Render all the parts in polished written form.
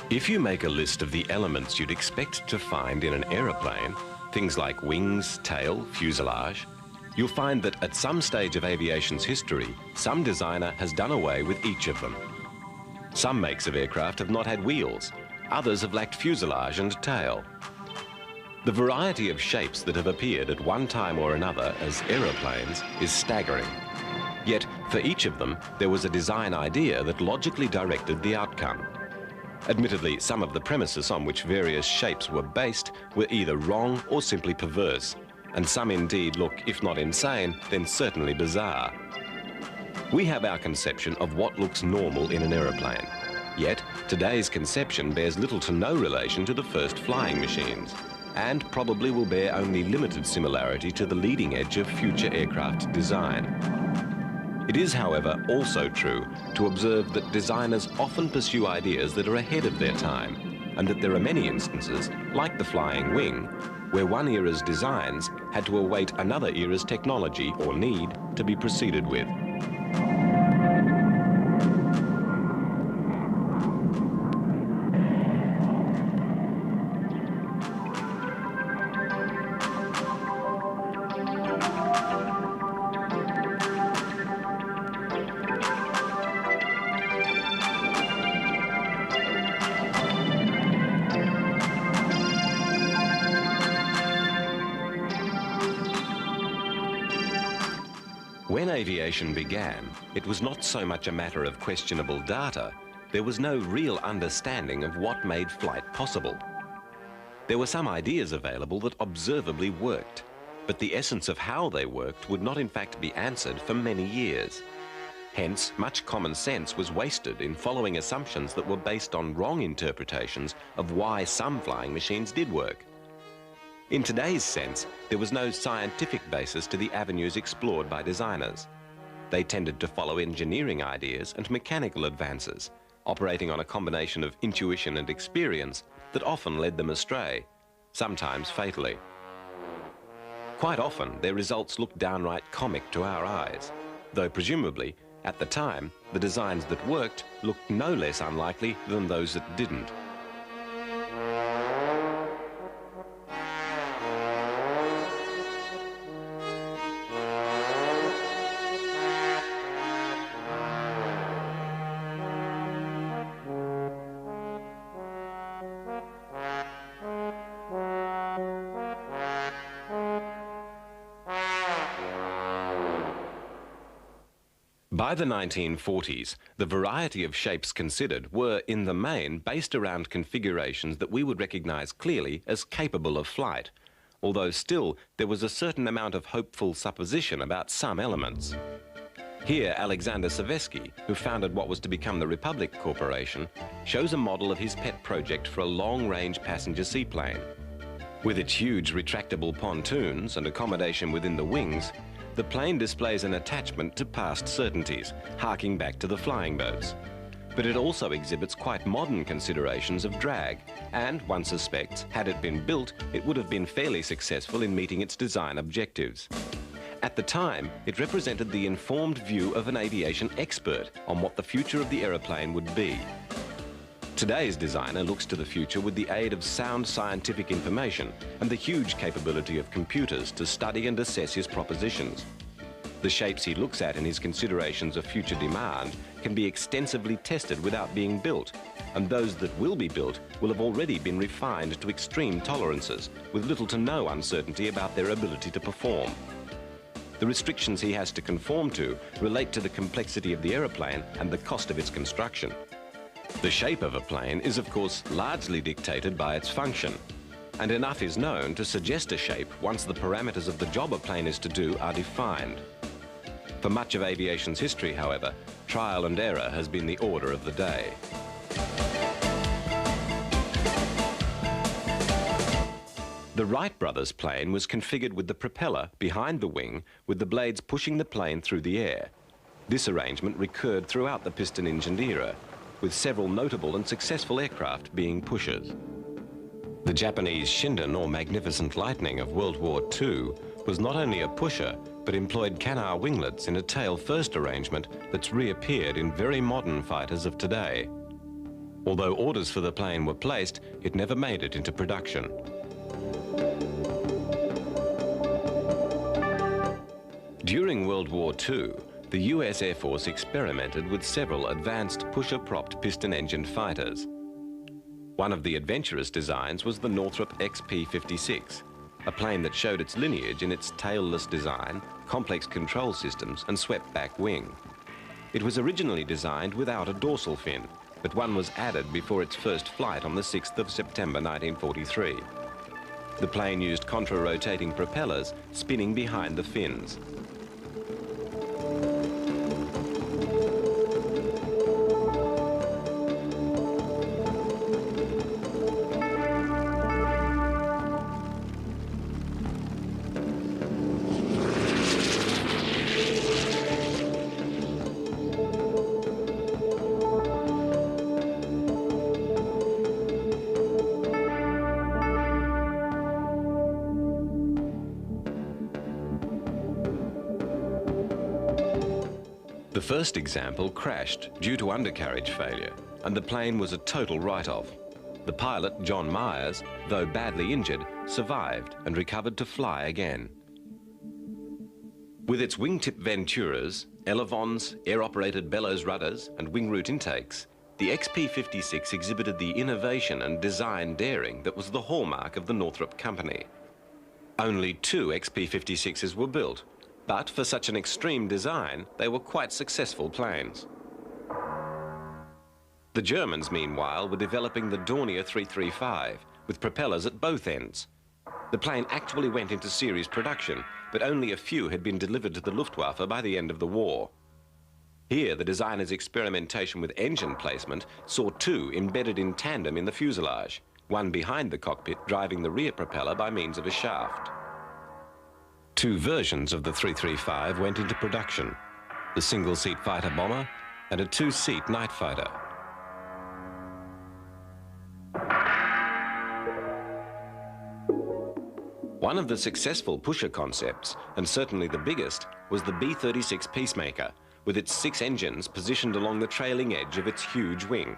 If you make a list of the elements you'd expect to find in an aeroplane, things like wings, tail, fuselage, you'll find that at some stage of aviation's history, some designer has done away with each of them. Some makes of aircraft have not had wheels, others have lacked fuselage and tail. The variety of shapes that have appeared at one time or another as aeroplanes is staggering. Yet, for each of them, there was a design idea that logically directed the outcome. Admittedly, some of the premises on which various shapes were based were either wrong or simply perverse, and some indeed look, if not insane, then certainly bizarre. We have our conception of what looks normal in an aeroplane. Yet, today's conception bears little to no relation to the first flying machines, and probably will bear only limited similarity to the leading edge of future aircraft design. It is, however, also true to observe that designers often pursue ideas that are ahead of their time, and that there are many instances, like the flying wing, where one era's designs had to await another era's technology or need to be proceeded with. When aviation began, it was not so much a matter of questionable data. There was no real understanding of what made flight possible. There were some ideas available that observably worked, but the essence of how they worked would not in fact be answered for many years. Hence, much common sense was wasted in following assumptions that were based on wrong interpretations of why some flying machines did work. In today's sense, there was no scientific basis to the avenues explored by designers. They tended to follow engineering ideas and mechanical advances, operating on a combination of intuition and experience that often led them astray, sometimes fatally. Quite often, their results looked downright comic to our eyes, though presumably, at the time, the designs that worked looked no less unlikely than those that didn't. By the 1940s, the variety of shapes considered were, in the main, based around configurations that we would recognize clearly as capable of flight, although still there was a certain amount of hopeful supposition about some elements. Here, Alexander Soveski, who founded what was to become the Republic Corporation, shows a model of his pet project for a long-range passenger seaplane. With its huge retractable pontoons and accommodation within the wings, the plane displays an attachment to past certainties, harking back to the flying boats. But it also exhibits quite modern considerations of drag, and one suspects, had it been built, it would have been fairly successful in meeting its design objectives. At the time, it represented the informed view of an aviation expert on what the future of the aeroplane would be. Today's designer looks to the future with the aid of sound scientific information and the huge capability of computers to study and assess his propositions. The shapes he looks at in his considerations of future demand can be extensively tested without being built, and those that will be built will have already been refined to extreme tolerances, with little to no uncertainty about their ability to perform. The restrictions he has to conform to relate to the complexity of the aeroplane and the cost of its construction. The shape of a plane is, of course, largely dictated by its function, and enough is known to suggest a shape once the parameters of the job a plane is to do are defined. For much of aviation's history, however, trial and error has been the order of the day. The Wright brothers' plane was configured with the propeller behind the wing, with the blades pushing the plane through the air. This arrangement recurred throughout the piston-engined era, with several notable and successful aircraft being pushers. The Japanese Shinden, or Magnificent Lightning, of World War II was not only a pusher, but employed canard winglets in a tail-first arrangement that's reappeared in very modern fighters of today. Although orders for the plane were placed, it never made it into production. During World War II, the US Air Force experimented with several advanced pusher-propped piston-engined fighters. One of the adventurous designs was the Northrop XP-56, a plane that showed its lineage in its tailless design, complex control systems and swept-back wing. It was originally designed without a dorsal fin, but one was added before its first flight on the 6th of September 1943. The plane used contra-rotating propellers spinning behind the fins. The first example crashed due to undercarriage failure, and the plane was a total write-off. The pilot, John Myers, though badly injured, survived and recovered to fly again. With its wingtip Venturas, elevons, air-operated bellows rudders and wing root intakes, the XP-56 exhibited the innovation and design daring that was the hallmark of the Northrop company. Only 2 XP-56s were built, but for such an extreme design, they were quite successful planes. The Germans, meanwhile, were developing the Dornier 335 with propellers at both ends. The plane actually went into series production, but only a few had been delivered to the Luftwaffe by the end of the war. Here, the designer's experimentation with engine placement saw 2 embedded in tandem in the fuselage, one behind the cockpit driving the rear propeller by means of a shaft. 2 versions of the 335 went into production, the single-seat fighter bomber and a 2-seat night fighter. One of the successful pusher concepts, and certainly the biggest, was the B-36 Peacemaker, with its 6 engines positioned along the trailing edge of its huge wing.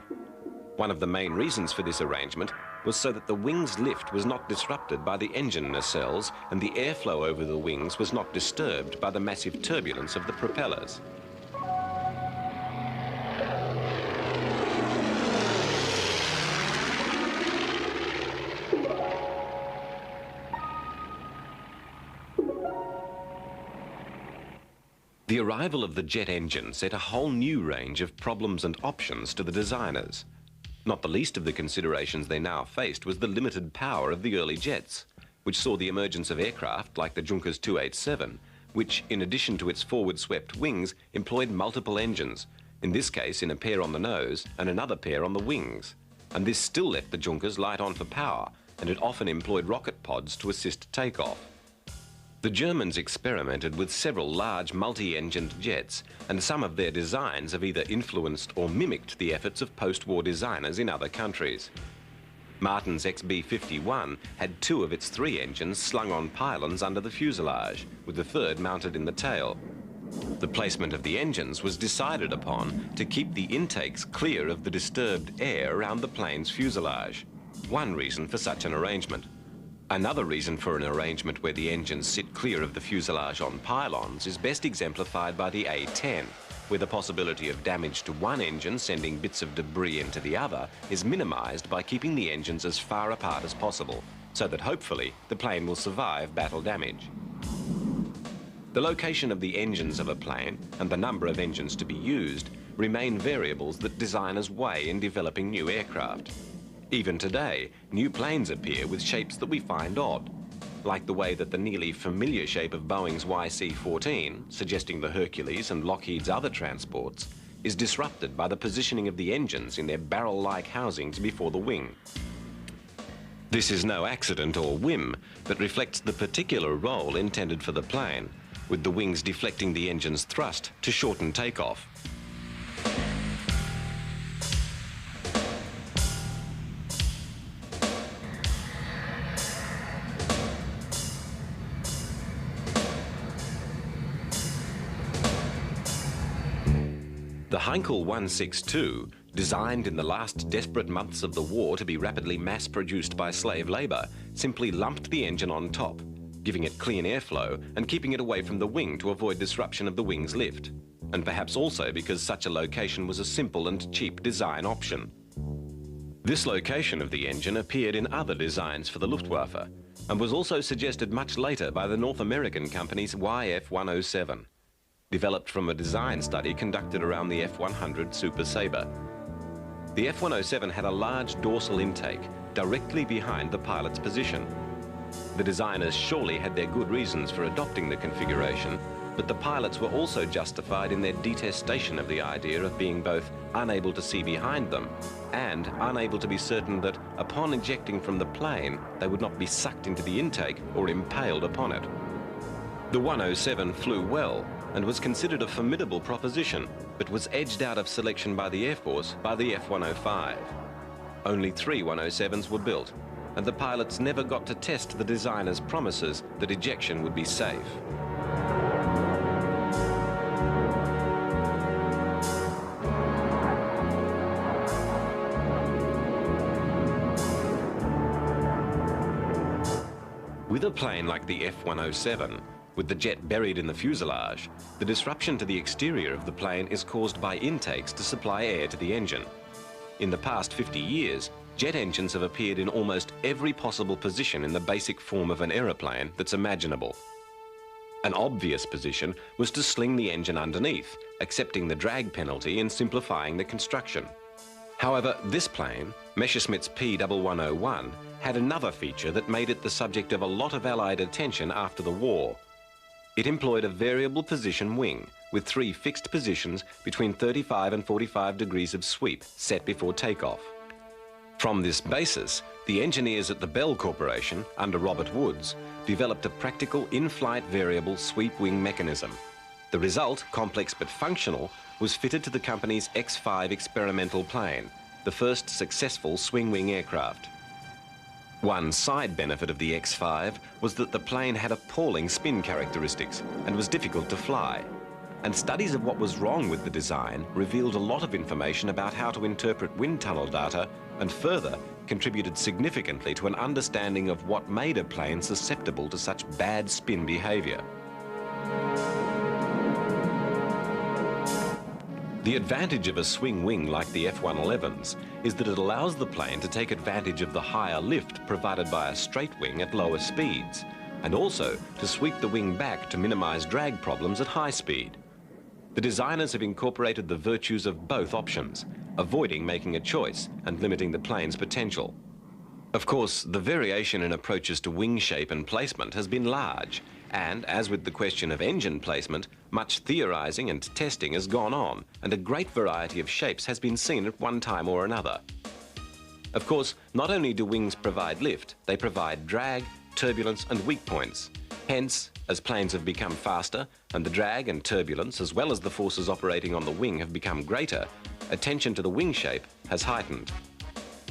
One of the main reasons for this arrangement was so that the wing's lift was not disrupted by the engine nacelles and the airflow over the wings was not disturbed by the massive turbulence of the propellers. The arrival of the jet engine set a whole new range of problems and options to the designers. Not the least of the considerations they now faced was the limited power of the early jets, which saw the emergence of aircraft like the Junkers 287, which, in addition to its forward-swept wings, employed multiple engines, in this case in a pair on the nose and another pair on the wings. And this still left the Junkers light on for power, and it often employed rocket pods to assist takeoff. The Germans experimented with several large multi-engined jets, and some of their designs have either influenced or mimicked the efforts of post-war designers in other countries. Martin's XB-51 had 2 of its 3 engines slung on pylons under the fuselage, with the 3rd mounted in the tail. The placement of the engines was decided upon to keep the intakes clear of the disturbed air around the plane's fuselage. One reason for such an arrangement. Another reason for an arrangement where the engines sit clear of the fuselage on pylons is best exemplified by the A-10, where the possibility of damage to one engine sending bits of debris into the other is minimized by keeping the engines as far apart as possible, so that hopefully the plane will survive battle damage. The location of the engines of a plane and the number of engines to be used remain variables that designers weigh in developing new aircraft. Even today, new planes appear with shapes that we find odd, like the way that the nearly familiar shape of Boeing's YC-14, suggesting the Hercules and Lockheed's other transports, is disrupted by the positioning of the engines in their barrel-like housings before the wing. This is no accident or whim, but reflects the particular role intended for the plane, with the wings deflecting the engine's thrust to shorten takeoff. The Heinkel 162 designed in the last desperate months of the war to be rapidly mass-produced by slave labour, simply lumped the engine on top, giving it clean airflow and keeping it away from the wing to avoid disruption of the wing's lift, and perhaps also because such a location was a simple and cheap design option. This location of the engine appeared in other designs for the Luftwaffe and was also suggested much later by the North American company's YF-107, developed from a design study conducted around the F-100 Super Sabre. The F-107 had a large dorsal intake directly behind the pilot's position. The designers surely had their good reasons for adopting the configuration, but the pilots were also justified in their detestation of the idea of being both unable to see behind them and unable to be certain that upon ejecting from the plane, they would not be sucked into the intake or impaled upon it. The 107 flew well and was considered a formidable proposition, but was edged out of selection by the Air Force by the F-105. Only 3 107s were built, and the pilots never got to test the designer's promises that ejection would be safe. With a plane like the F-107, with the jet buried in the fuselage, the disruption to the exterior of the plane is caused by intakes to supply air to the engine. In the past 50 years, jet engines have appeared in almost every possible position in the basic form of an aeroplane that's imaginable. An obvious position was to sling the engine underneath, accepting the drag penalty and simplifying the construction. However, this plane, Messerschmitt's P1101, had another feature that made it the subject of a lot of Allied attention after the war. It employed a variable position wing with 3 fixed positions between 35 and 45 degrees of sweep set before takeoff. From this basis, the engineers at the Bell Corporation, under Robert Woods, developed a practical in-flight variable sweep wing mechanism. The result, complex but functional, was fitted to the company's X-5 experimental plane, the first successful swing-wing aircraft. One side benefit of the X-5 was that the plane had appalling spin characteristics and was difficult to fly. And studies of what was wrong with the design revealed a lot of information about how to interpret wind tunnel data and further contributed significantly to an understanding of what made a plane susceptible to such bad spin behavior. The advantage of a swing wing like the F-111's is that it allows the plane to take advantage of the higher lift provided by a straight wing at lower speeds, and also to sweep the wing back to minimize drag problems at high speed. The designers have incorporated the virtues of both options, avoiding making a choice and limiting the plane's potential. Of course, the variation in approaches to wing shape and placement has been large, and as with the question of engine placement, much theorizing and testing has gone on, and a great variety of shapes has been seen at one time or another. Of course, not only do wings provide lift, they provide drag, turbulence and weak points. Hence, as planes have become faster and the drag and turbulence, as well as the forces operating on the wing, have become greater, attention to the wing shape has heightened.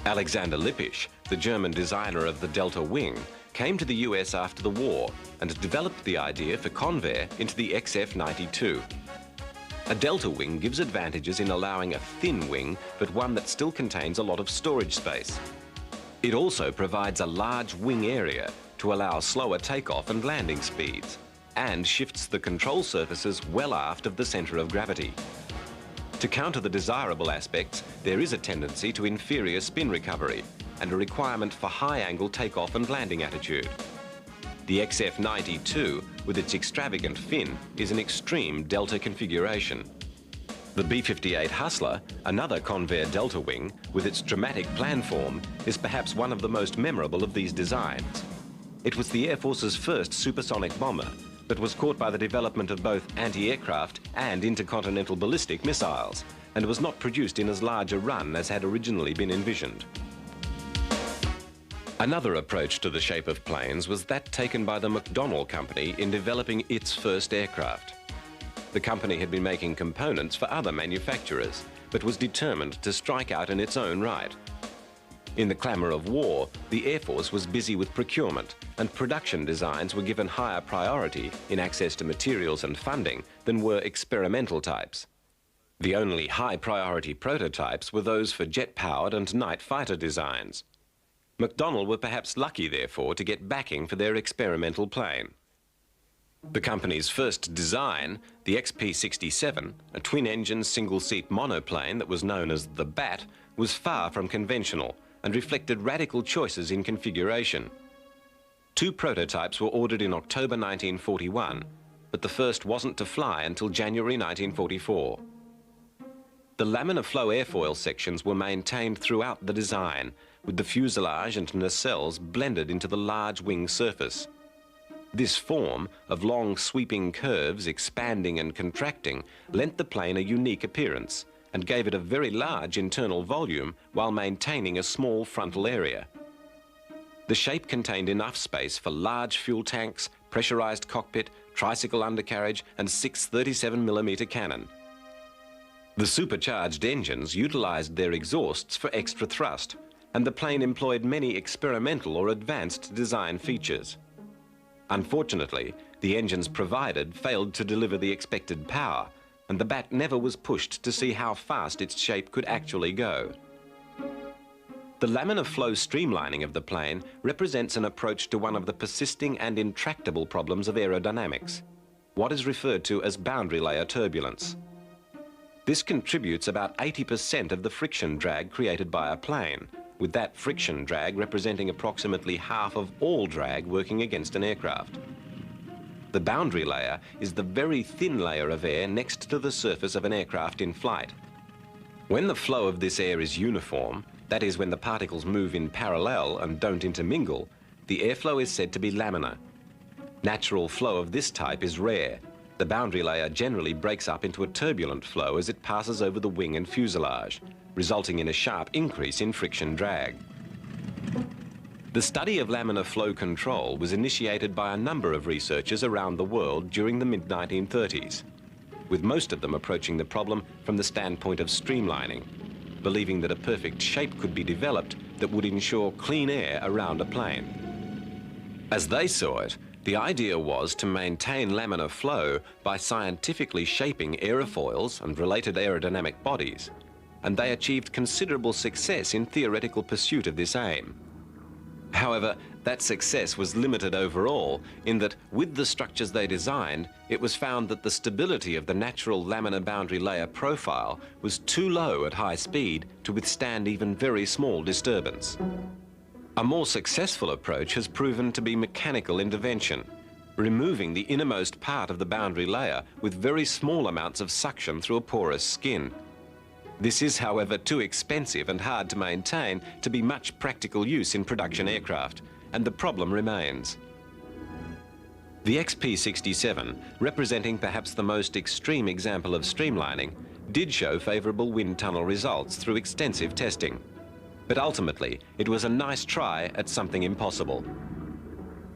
Alexander Lippisch, the German designer of the Delta wing, came to the US after the war and developed the idea for Convair into the XF-92. A delta wing gives advantages in allowing a thin wing, but one that still contains a lot of storage space. It also provides a large wing area to allow slower takeoff and landing speeds, and shifts the control surfaces well aft of the center of gravity. To counter the desirable aspects, there is a tendency to inferior spin recovery and a requirement for high-angle takeoff and landing attitude. The XF-92, with its extravagant fin, is an extreme delta configuration. The B-58 Hustler, another Convair delta wing, with its dramatic planform, is perhaps one of the most memorable of these designs. It was the Air Force's first supersonic bomber, but was caught by the development of both anti-aircraft and intercontinental ballistic missiles, and was not produced in as large a run as had originally been envisioned. Another approach to the shape of planes was that taken by the McDonnell Company in developing its first aircraft. The company had been making components for other manufacturers, but was determined to strike out in its own right. In the clamour of war, the Air Force was busy with procurement, and production designs were given higher priority in access to materials and funding than were experimental types. The only high-priority prototypes were those for jet-powered and night fighter designs. McDonnell were perhaps lucky, therefore, to get backing for their experimental plane. The company's first design, the XP-67, a twin-engine single-seat monoplane that was known as the Bat, was far from conventional and reflected radical choices in configuration. 2 prototypes were ordered in October 1941, but the first wasn't to fly until January 1944. The laminar flow airfoil sections were maintained throughout the design, with the fuselage and nacelles blended into the large wing surface. This form of long sweeping curves expanding and contracting lent the plane a unique appearance and gave it a very large internal volume while maintaining a small frontal area. The shape contained enough space for large fuel tanks, pressurized cockpit, tricycle undercarriage and 6 37mm cannon. The supercharged engines utilized their exhausts for extra thrust, and the plane employed many experimental or advanced design features. Unfortunately, the engines provided failed to deliver the expected power, and the Bat never was pushed to see how fast its shape could actually go. The laminar flow streamlining of the plane represents an approach to one of the persisting and intractable problems of aerodynamics, what is referred to as boundary layer turbulence. This contributes about 80% of the friction drag created by a plane, with that friction drag representing approximately half of all drag working against an aircraft. The boundary layer is the very thin layer of air next to the surface of an aircraft in flight. When the flow of this air is uniform, that is when the particles move in parallel and don't intermingle, the airflow is said to be laminar. Natural flow of this type is rare. The boundary layer generally breaks up into a turbulent flow as it passes over the wing and fuselage, resulting in a sharp increase in friction drag. The study of laminar flow control was initiated by a number of researchers around the world during the mid-1930s, with most of them approaching the problem from the standpoint of streamlining, believing that a perfect shape could be developed that would ensure clean air around a plane. As they saw it, the idea was to maintain laminar flow by scientifically shaping aerofoils and related aerodynamic bodies, and they achieved considerable success in theoretical pursuit of this aim. However, that success was limited overall in that, with the structures they designed, it was found that the stability of the natural laminar boundary layer profile was too low at high speed to withstand even very small disturbance. A more successful approach has proven to be mechanical intervention, removing the innermost part of the boundary layer with very small amounts of suction through a porous skin. This is, however, too expensive and hard to maintain to be much practical use in production aircraft, and the problem remains. The XP-67, representing perhaps the most extreme example of streamlining, did show favourable wind tunnel results through extensive testing. But ultimately, it was a nice try at something impossible.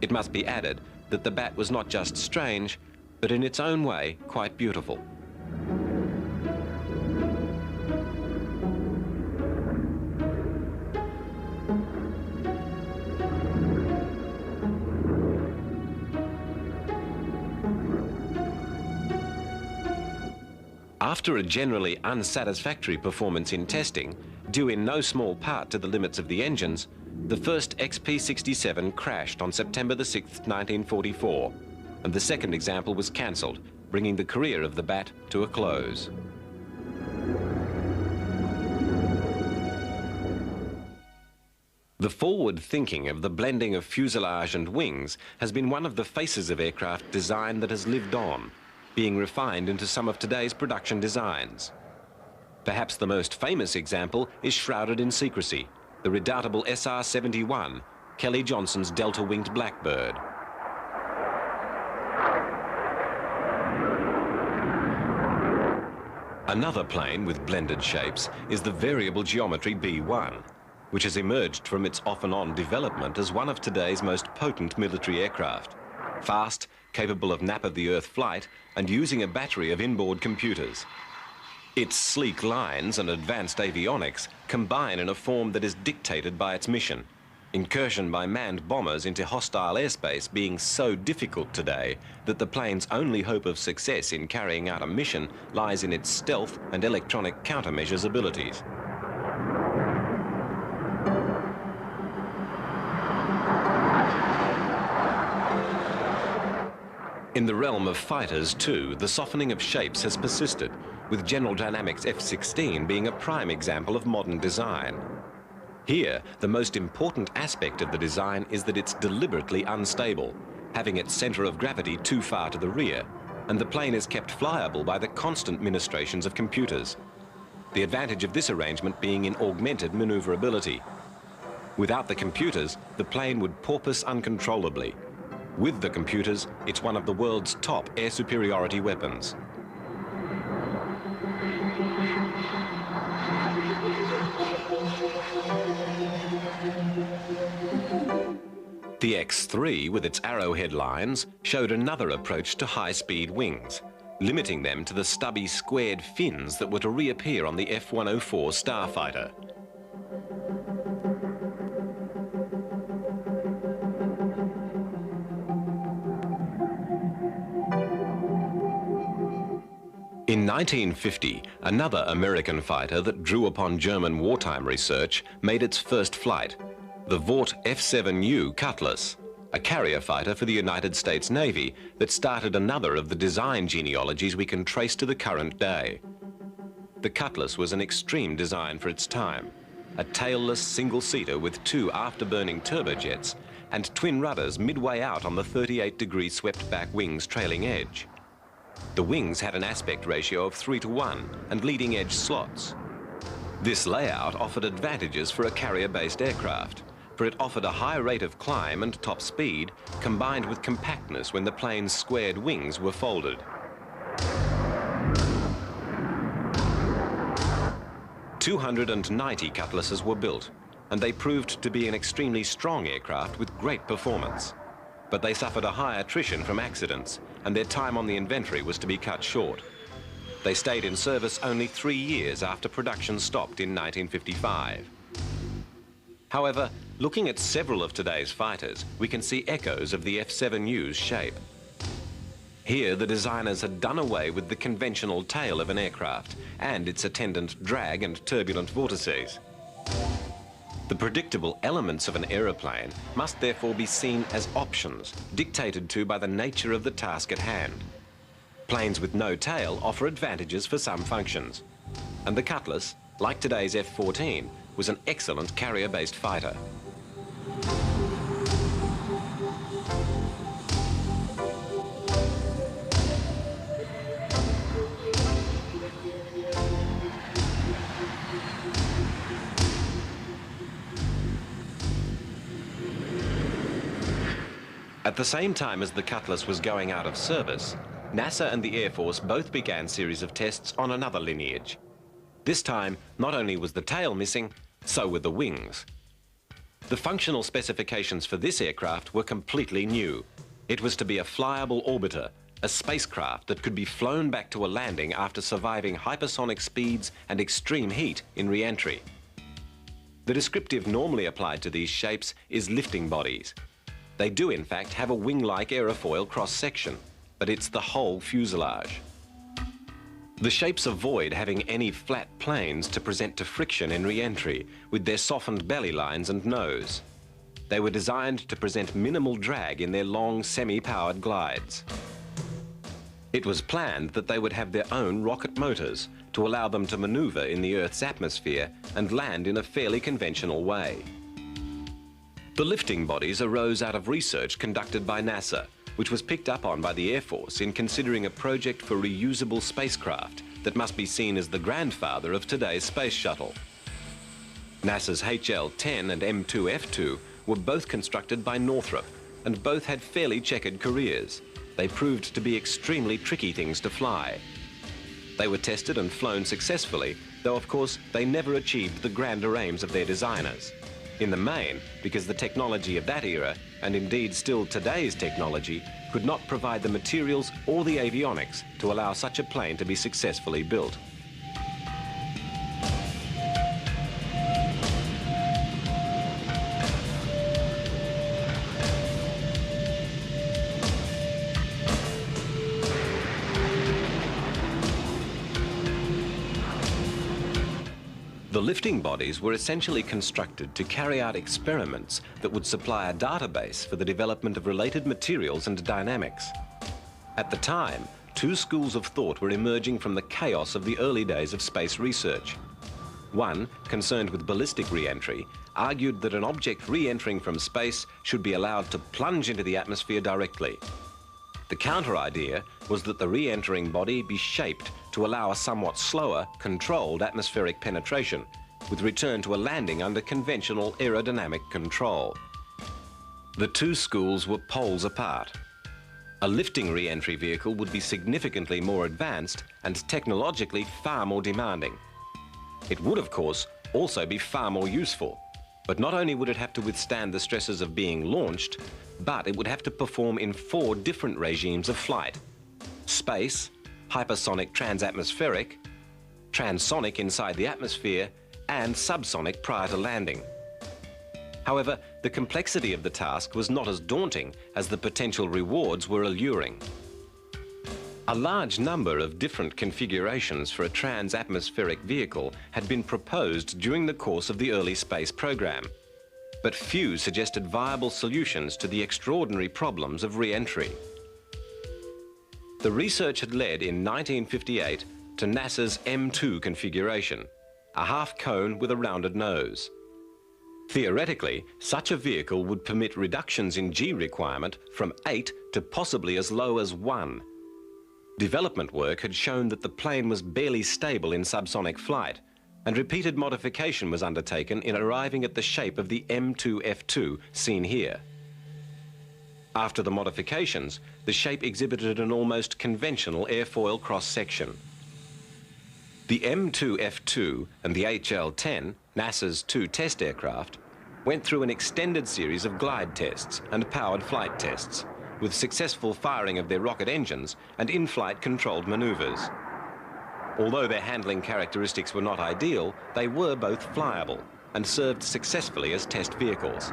It must be added that the Bat was not just strange, but in its own way, quite beautiful. After a generally unsatisfactory performance in testing, due in no small part to the limits of the engines, the first XP-67 crashed on September the 6th, 1944, and the second example was cancelled, bringing the career of the Bat to a close. The forward thinking of the blending of fuselage and wings has been one of the faces of aircraft design that has lived on, being refined into some of today's production designs. Perhaps the most famous example is shrouded in secrecy, the redoubtable SR-71, Kelly Johnson's delta-winged Blackbird. Another plane with blended shapes is the variable geometry B-1, which has emerged from its off-and-on development as one of today's most potent military aircraft. Fast, capable of nap-of-the-earth flight, and using a battery of inboard computers. Its sleek lines and advanced avionics combine in a form that is dictated by its mission. incursion by manned bombers into hostile airspace being so difficult today that the plane's only hope of success in carrying out a mission lies in its stealth and electronic countermeasures abilities. In the realm of fighters, too, the softening of shapes has persisted, with General Dynamics F-16 being a prime example of modern design. Here, the most important aspect of the design is that it's deliberately unstable, having its centre of gravity too far to the rear, and the plane is kept flyable by the constant ministrations of computers. The advantage of this arrangement being in augmented manoeuvrability. Without the computers, the plane would porpoise uncontrollably. With the computers, it's one of the world's top air superiority weapons. The X-3, with its arrowhead lines, showed another approach to high-speed wings, limiting them to the stubby squared fins that were to reappear on the F-104 starfighter. In 1950, another American fighter that drew upon German wartime research made its first flight, the Vought F-7U Cutlass, a carrier fighter for the United States Navy that started another of the design genealogies we can trace to the current day. The Cutlass was an extreme design for its time, a tailless single-seater with two afterburning turbojets and twin rudders midway out on the 38-degree swept-back wing's trailing edge. The wings had an aspect ratio of 3:1 and leading-edge slots. This layout offered advantages for a carrier-based aircraft, for it offered a high rate of climb and top speed, combined with compactness when the plane's squared wings were folded. "290 Cutlasses were built, and they proved to be an extremely strong aircraft with great performance. But they suffered a high attrition from accidents, and their time on the inventory was to be cut short. They stayed in service only 3 years after production stopped in 1955. However, looking at several of today's fighters, we can see echoes of the F-7U's shape. Here, the designers had done away with the conventional tail of an aircraft and its attendant drag and turbulent vortices. The predictable elements of an aeroplane must therefore be seen as options, dictated to by the nature of the task at hand. Planes with no tail offer advantages for some functions, and the Cutlass, like today's F-14, was an excellent carrier-based fighter. At the same time as the Cutlass was going out of service, NASA and the Air Force both began series of tests on another lineage. This time, not only was the tail missing, so were the wings. The functional specifications for this aircraft were completely new. It was to be a flyable orbiter, a spacecraft that could be flown back to a landing after surviving hypersonic speeds and extreme heat in re-entry. The descriptive normally applied to these shapes is lifting bodies. They do in fact have a wing-like aerofoil cross-section, but it's the whole fuselage. The shapes avoid having any flat planes to present to friction in re-entry with their softened belly lines and nose. They were designed to present minimal drag in their long semi-powered glides. It was planned that they would have their own rocket motors to allow them to maneuver in the Earth's atmosphere and land in a fairly conventional way. The lifting bodies arose out of research conducted by NASA, which was picked up on by the Air Force in considering a project for reusable spacecraft that must be seen as the grandfather of today's space shuttle. NASA's HL-10 and M2F2 were both constructed by Northrop, and both had fairly checkered careers. They proved to be extremely tricky things to fly. They were tested and flown successfully, though of course they never achieved the grander aims of their designers. In the main, because the technology of that era, and indeed still today's technology, could not provide the materials or the avionics to allow such a plane to be successfully built. The lifting bodies were essentially constructed to carry out experiments that would supply a database for the development of related materials and dynamics. At the time, two schools of thought were emerging from the chaos of the early days of space research. One, concerned with ballistic re-entry, argued that an object re-entering from space should be allowed to plunge into the atmosphere directly. The counter idea was that the re-entering body be shaped to allow a somewhat slower, controlled atmospheric penetration, with return to a landing under conventional aerodynamic control. The two schools were poles apart. A lifting re-entry vehicle would be significantly more advanced and technologically far more demanding. It would, of course, also be far more useful. But not only would it have to withstand the stresses of being launched, but it would have to perform in 4 different regimes of flight: space, hypersonic transatmospheric, transonic inside the atmosphere, and subsonic prior to landing. However, the complexity of the task was not as daunting as the potential rewards were alluring. A large number of different configurations for a transatmospheric vehicle had been proposed during the course of the early space program, but few suggested viable solutions to the extraordinary problems of re-entry. The research had led in 1958 to NASA's M2 configuration, a half cone with a rounded nose. Theoretically, such a vehicle would permit reductions in G requirement from 8 to possibly as low as 1. Development work had shown that the plane was barely stable in subsonic flight, and repeated modification was undertaken in arriving at the shape of the M2F2 seen here. After the modifications, the shape exhibited an almost conventional airfoil cross-section. The M2F2 and the HL-10, NASA's 2 test aircraft, went through an extended series of glide tests and powered flight tests, with successful firing of their rocket engines and in-flight controlled maneuvers. Although their handling characteristics were not ideal, they were both flyable and served successfully as test vehicles.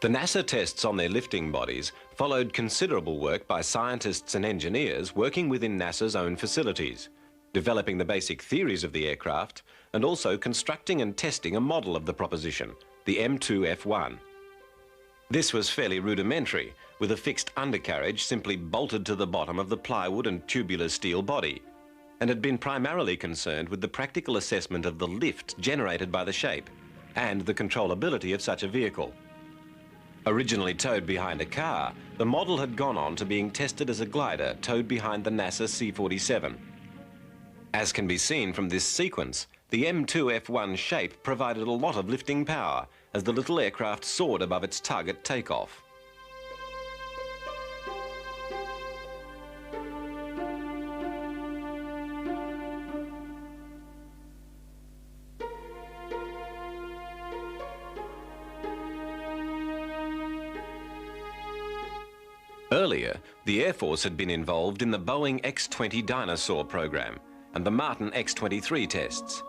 The NASA tests on their lifting bodies followed considerable work by scientists and engineers working within NASA's own facilities, developing the basic theories of the aircraft and also constructing and testing a model of the proposition, the M2F1. This was fairly rudimentary, with a fixed undercarriage simply bolted to the bottom of the plywood and tubular steel body, and had been primarily concerned with the practical assessment of the lift generated by the shape and the controllability of such a vehicle. Originally towed behind a car, the model had gone on to being tested as a glider towed behind the NASA C-47. As can be seen from this sequence, the M2F1 shape provided a lot of lifting power as the little aircraft soared above its tug at takeoff. Earlier, the Air Force had been involved in the Boeing X-20 Dinosaur program and the Martin X-23 tests.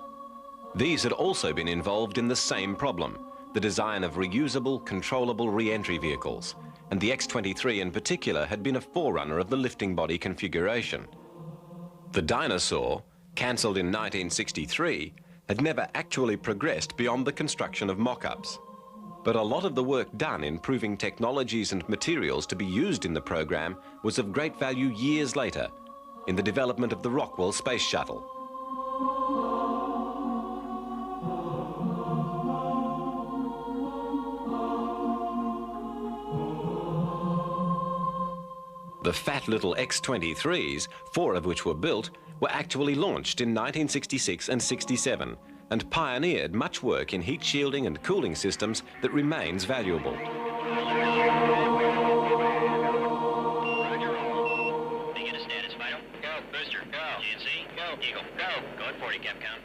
These had also been involved in the same problem, the design of reusable, controllable re-entry vehicles, and the X-23 in particular had been a forerunner of the lifting body configuration. The Dinosaur, cancelled in 1963, had never actually progressed beyond the construction of mock-ups. But a lot of the work done in proving technologies and materials to be used in the program was of great value years later, in the development of the Rockwell Space Shuttle. The fat little X-23s, 4 of which were built, were actually launched in 1966 and 67, and pioneered much work in heat shielding and cooling systems that remains valuable. Begin a status, Fighter. Go. Booster. Go. GNC. Go. Eagle. Go. Go at 40, Capcom.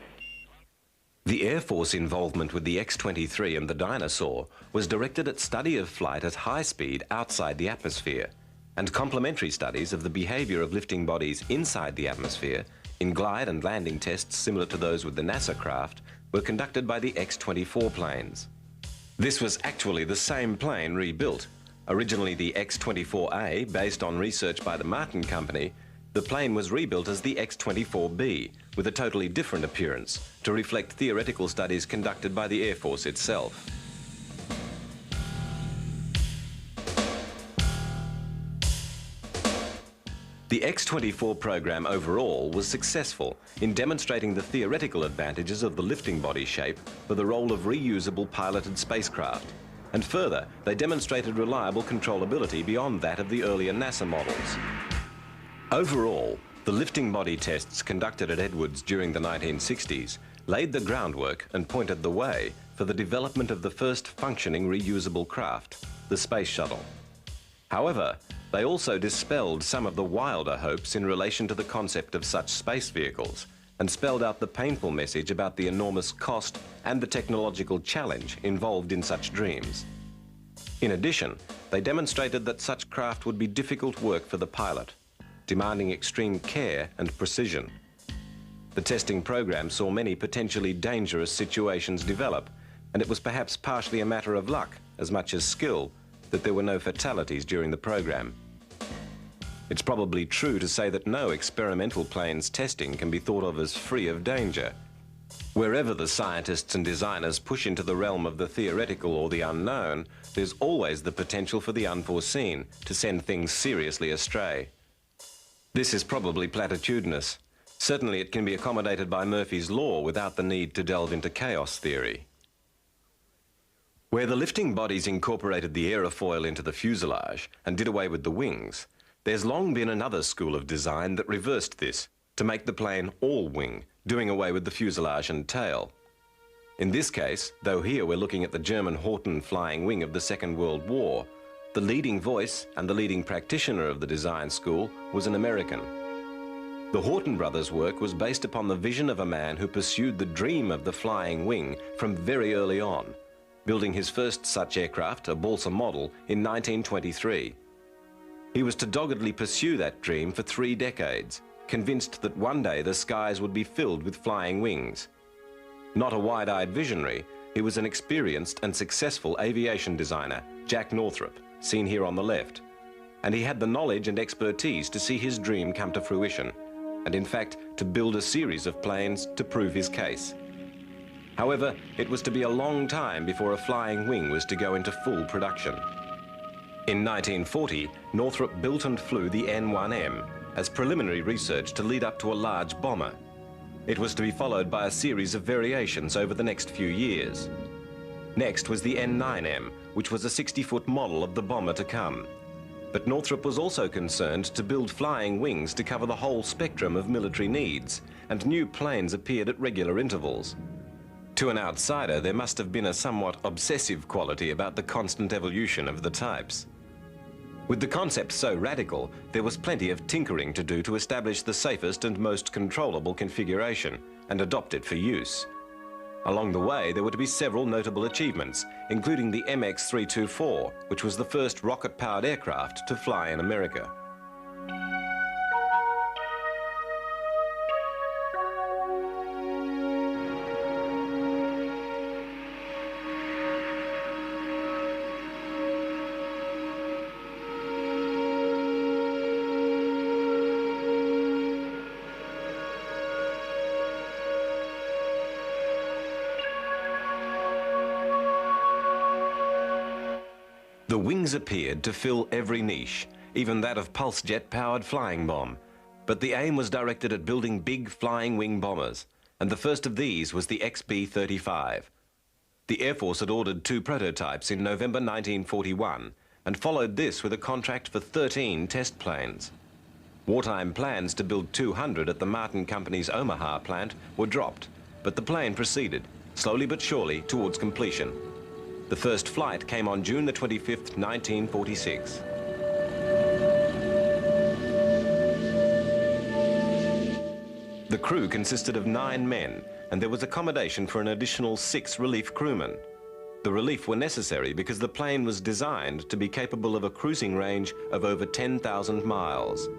The Air Force involvement with the X-23 and the Dinosaur was directed at study of flight at high speed outside the atmosphere, and complementary studies of the behaviour of lifting bodies inside the atmosphere in glide and landing tests similar to those with the NASA craft were conducted by the X-24 planes. This was actually the same plane rebuilt. Originally the X-24A, based on research by the Martin Company, the plane was rebuilt as the X-24B, with a totally different appearance, to reflect theoretical studies conducted by the Air Force itself. The X-24 program overall was successful in demonstrating the theoretical advantages of the lifting body shape for the role of reusable piloted spacecraft. And further, they demonstrated reliable controllability beyond that of the earlier NASA models. Overall, the lifting body tests conducted at Edwards during the 1960s laid the groundwork and pointed the way for the development of the first functioning reusable craft, the Space Shuttle. However, they also dispelled some of the wilder hopes in relation to the concept of such space vehicles and spelled out the painful message about the enormous cost and the technological challenge involved in such dreams. In addition, they demonstrated that such craft would be difficult work for the pilot, demanding extreme care and precision. The testing program saw many potentially dangerous situations develop, and it was perhaps partially a matter of luck as much as skill that there were no fatalities during the program. It's probably true to say that no experimental plane's testing can be thought of as free of danger. Wherever the scientists and designers push into the realm of the theoretical or the unknown, there's always the potential for the unforeseen to send things seriously astray. This is probably platitudinous. Certainly it can be accommodated by Murphy's Law without the need to delve into chaos theory. Where the lifting bodies incorporated the aerofoil into the fuselage and did away with the wings, there's long been another school of design that reversed this to make the plane all-wing, doing away with the fuselage and tail. In this case, though here we're looking at the German Horten flying wing of the Second World War, the leading voice and the leading practitioner of the design school was an American. The Horten brothers' work was based upon the vision of a man who pursued the dream of the flying wing from very early on, building his first such aircraft, a balsa model, in 1923. He was to doggedly pursue that dream for 3 decades, convinced that one day the skies would be filled with flying wings. Not a wide-eyed visionary, he was an experienced and successful aviation designer, Jack Northrop, seen here on the left, and he had the knowledge and expertise to see his dream come to fruition, and in fact to build a series of planes to prove his case. However, it was to be a long time before a flying wing was to go into full production. In 1940, Northrop built and flew the N-1M as preliminary research to lead up to a large bomber. It was to be followed by a series of variations over the next few years. Next was the N-9M, which was a 60-foot model of the bomber to come. But Northrop was also concerned to build flying wings to cover the whole spectrum of military needs, and new planes appeared at regular intervals. To an outsider, there must have been a somewhat obsessive quality about the constant evolution of the types. With the concept so radical, there was plenty of tinkering to do to establish the safest and most controllable configuration and adopt it for use. Along the way, there were to be several notable achievements, including the MX-324, which was the first rocket-powered aircraft to fly in America. The wings appeared to fill every niche, even that of pulse jet-powered flying bomb. But the aim was directed at building big flying wing bombers, and the first of these was the XB-35. The Air Force had ordered 2 prototypes in November 1941 and followed this with a contract for 13 test planes. Wartime plans to build 200 at the Martin Company's Omaha plant were dropped, but the plane proceeded, slowly but surely, towards completion. The first flight came on June the 25th, 1946. The crew consisted of 9 men, and there was accommodation for an additional 6 relief crewmen. The relief were necessary because the plane was designed to be capable of a cruising range of over 10,000 miles.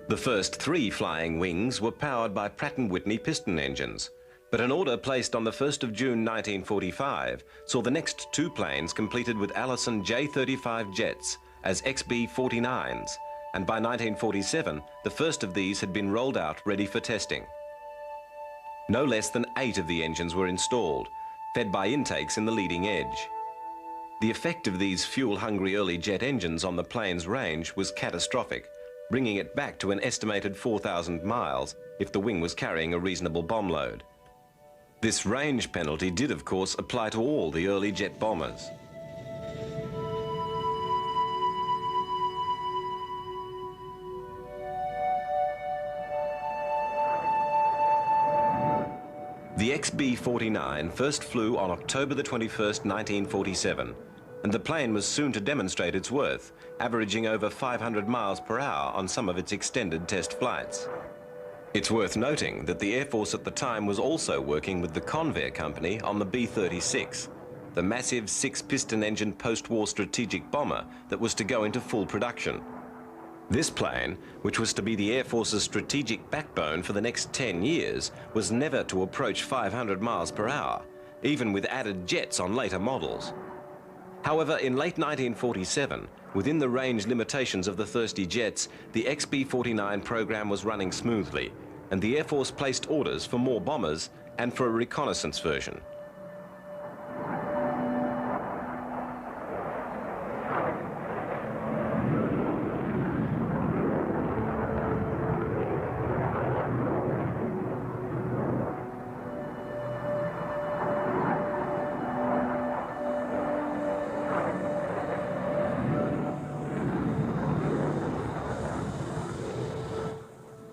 The first 3 flying wings were powered by Pratt & Whitney piston engines, but an order placed on the 1st of June 1945 saw the next 2 planes completed with Allison J-35 jets as XB-49s, and by 1947 the first of these had been rolled out ready for testing. No less than 8 of the engines were installed, fed by intakes in the leading edge. The effect of these fuel-hungry early jet engines on the plane's range was catastrophic, bringing it back to an estimated 4,000 miles if the wing was carrying a reasonable bomb load. This range penalty did, of course, apply to all the early jet bombers. The XB-49 first flew on October the 21st, 1947, and the plane was soon to demonstrate its worth, averaging over 500 miles per hour on some of its extended test flights. It's worth noting that the Air Force at the time was also working with the Convair company on the B-36, the massive 6-piston engine post-war strategic bomber that was to go into full production. This plane, which was to be the Air Force's strategic backbone for the next 10 years, was never to approach 500 miles per hour, even with added jets on later models. However, in late 1947, within the range limitations of the thirsty jets, the XB-49 program was running smoothly, and the Air Force placed orders for more bombers and for a reconnaissance version.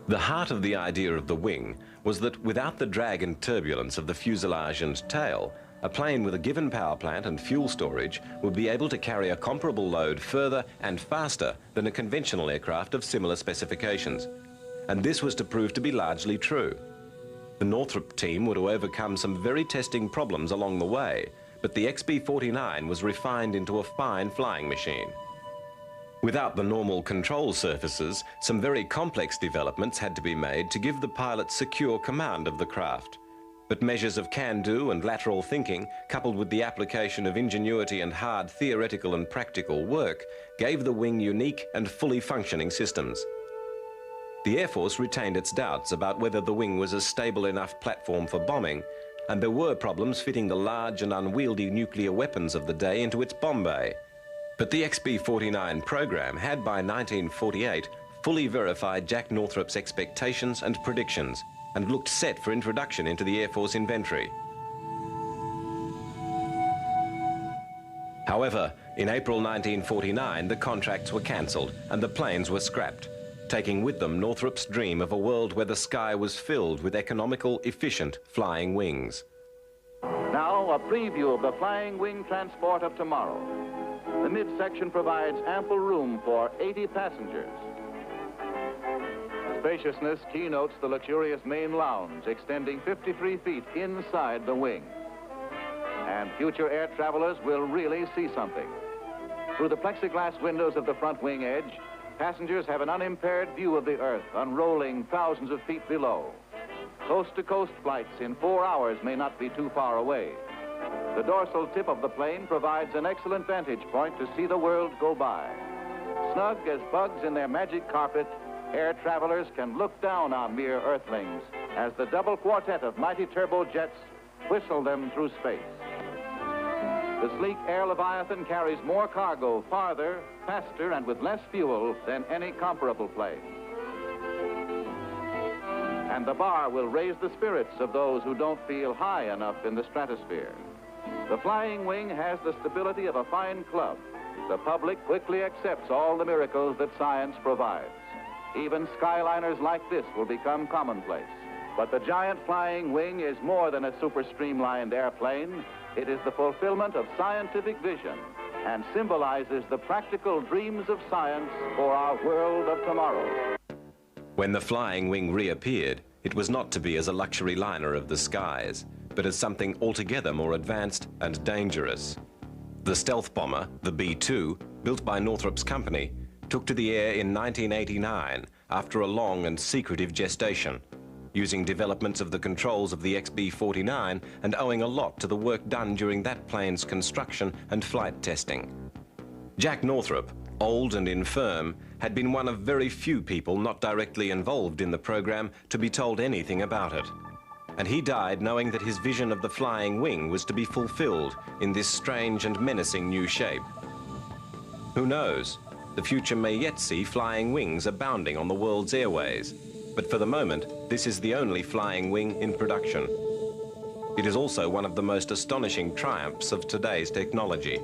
The heart of the idea of the wing was that without the drag and turbulence of the fuselage and tail, a plane with a given power plant and fuel storage would be able to carry a comparable load further and faster than a conventional aircraft of similar specifications. And this was to prove to be largely true. The Northrop team were to overcome some very testing problems along the way, but the XB-49 was refined into a fine flying machine. Without the normal control surfaces, some very complex developments had to be made to give the pilot secure command of the craft. But measures of can-do and lateral thinking, coupled with the application of ingenuity and hard theoretical and practical work, gave the wing unique and fully functioning systems. The Air Force retained its doubts about whether the wing was a stable enough platform for bombing, and there were problems fitting the large and unwieldy nuclear weapons of the day into its bomb bay. But the XB-49 program had by 1948 fully verified Jack Northrop's expectations and predictions and looked set for introduction into the Air Force inventory. However, in April 1949, the contracts were cancelled and the planes were scrapped, taking with them Northrop's dream of a world where the sky was filled with economical, efficient flying wings. Now, a preview of the flying wing transport of tomorrow. The midsection provides ample room for 80 passengers. Spaciousness keynotes the luxurious main lounge, extending 53 feet inside the wing. And future air travelers will really see something. Through the plexiglass windows of the front wing edge, passengers have an unimpaired view of the Earth unrolling thousands of feet below. Coast-to-coast flights in 4 hours may not be too far away. The dorsal tip of the plane provides an excellent vantage point to see the world go by. Snug as bugs in their magic carpet, air travelers can look down on mere earthlings as the double quartet of mighty turbojets whistle them through space. The sleek Air Leviathan carries more cargo farther, faster, and with less fuel than any comparable plane. And the bar will raise the spirits of those who don't feel high enough in the stratosphere. The flying wing has the stability of a fine club. The public quickly accepts all the miracles that science provides. Even skyliners like this will become commonplace. But the giant flying wing is more than a super streamlined airplane. It is the fulfillment of scientific vision, and symbolizes the practical dreams of science for our world of tomorrow. When the Flying Wing reappeared, it was not to be as a luxury liner of the skies, but as something altogether more advanced and dangerous. The stealth bomber, the B-2, built by Northrop's company, took to the air in 1989 after a long and secretive gestation, using developments of the controls of the XB-49 and owing a lot to the work done during that plane's construction and flight testing. Jack Northrop, old and infirm, had been one of very few people not directly involved in the program to be told anything about it. And he died knowing that his vision of the Flying Wing was to be fulfilled in this strange and menacing new shape. Who knows? The future may yet see flying wings abounding on the world's airways. But for the moment, this is the only flying wing in production. It is also one of the most astonishing triumphs of today's technology.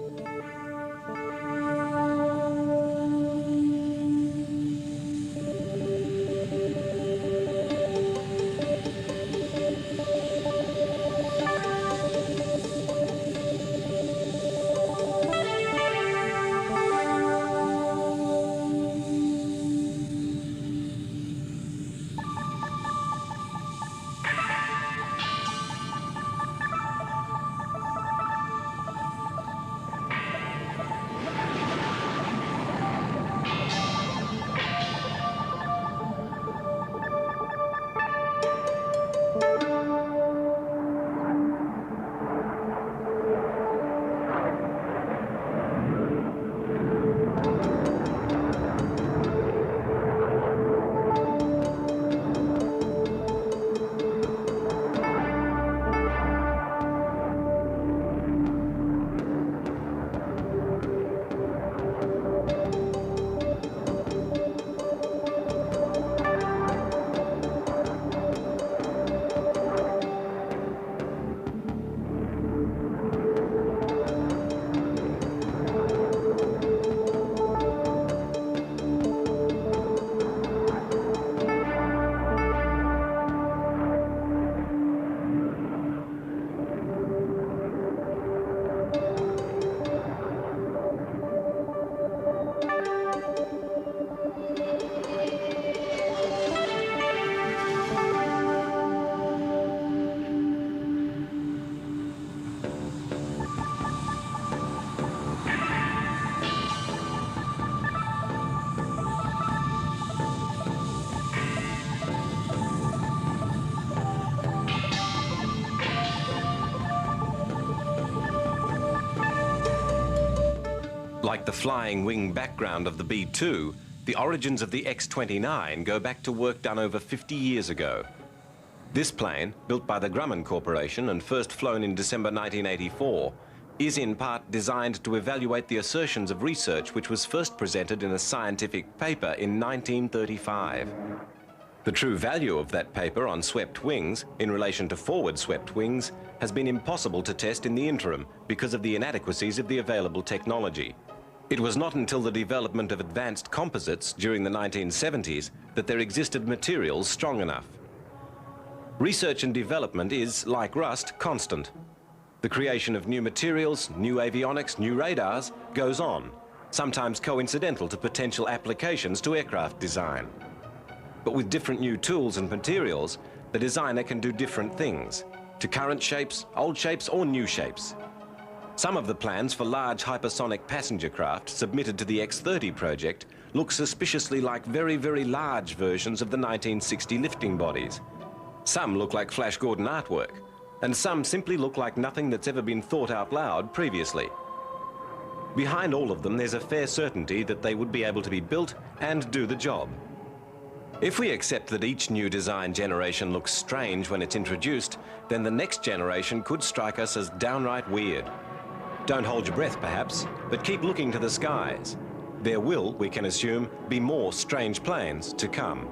Like the flying wing background of the B-2, the origins of the X-29 go back to work done over 50 years ago. This plane, built by the Grumman Corporation and first flown in December 1984, is in part designed to evaluate the assertions of research which was first presented in a scientific paper in 1935. The true value of that paper on swept wings in relation to forward swept wings has been impossible to test in the interim because of the inadequacies of the available technology. It was not until the development of advanced composites during the 1970s that there existed materials strong enough. Research and development is, like rust, constant. The creation of new materials, new avionics, new radars goes on, sometimes coincidental to potential applications to aircraft design. But with different new tools and materials, the designer can do different things to current shapes, old shapes, or new shapes. Some of the plans for large hypersonic passenger craft submitted to the X-30 project look suspiciously like very, very large versions of the 1960 lifting bodies. Some look like Flash Gordon artwork, and some simply look like nothing that's ever been thought out loud previously. Behind all of them, there's a fair certainty that they would be able to be built and do the job. If we accept that each new design generation looks strange when it's introduced, then the next generation could strike us as downright weird. Don't hold your breath, perhaps, but keep looking to the skies. There will, we can assume, be more strange planes to come.